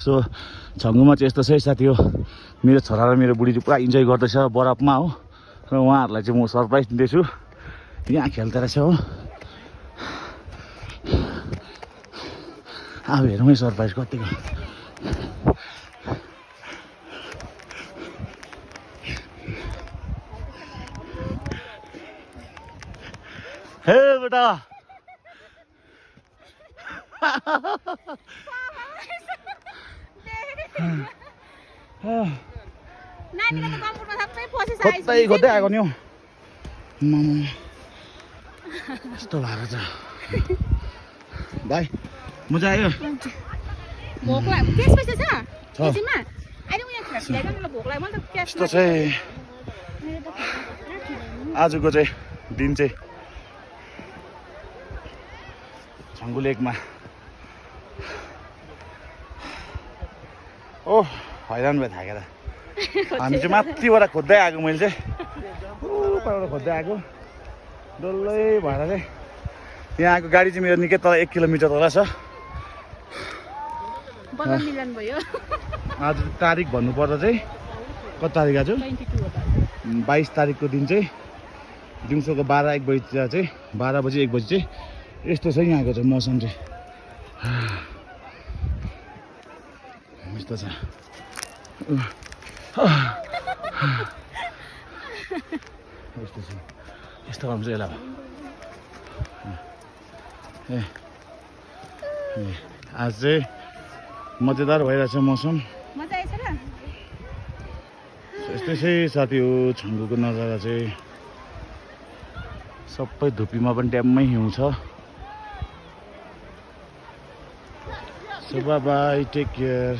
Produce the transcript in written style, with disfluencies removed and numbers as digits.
So छङ्गुमा चाहिँ यस्तो छ है साथी हो, मेरो छोरा र मेरो बुढी चाहिँ पुरा इन्जोय गर्दैछ बरफमा हो, र उहाँहरूलाई चाहिँ म सरप्राइज दिँदैछु। यहाँ खेल्दो रहेछ हो, अब हेरौँ है सरप्राइज कतिको। हे बेटा खोज्दै खोज्दै आएको नि हौ, यस्तो भएको छ भाइ। मजा आयो? यस्तो चाहिँ आजको चाहिँ दिन चाहिँ छङ्गु लेकमा ओह हैरान भयो थाकेर। हामी चाहिँ माथिबाट खोज्दै आएको, मैले चाहिँ ऊबाट खोज्दै आएको डल्लै भएर चाहिँ यहाँ आएको। गाडी चाहिँ मेरो निकै तल 1 किलोमिटर तल छ। आज तारिक भन्नुपर्दा चाहिँ कति तारिक आज? 22 तारिकको दिन चाहिँ दिउँसोको 12-1 बजीतिर चाहिँ 12 बजी 1 बजी चाहिँ यस्तो छ यहाँको चाहिँ मौसम चाहिँ यस्तो छ। यस्तो छ, यस्तो काम चाहिँ यसलाई आज चाहिँ मजेदार भइरहेछ मौसम। यस्तै चाहिँ साथी हो छङ्गुको नजारा चाहिँ। सबै धुपीमा पनि ड्याममै हिउँ छ। So bye bye, take care.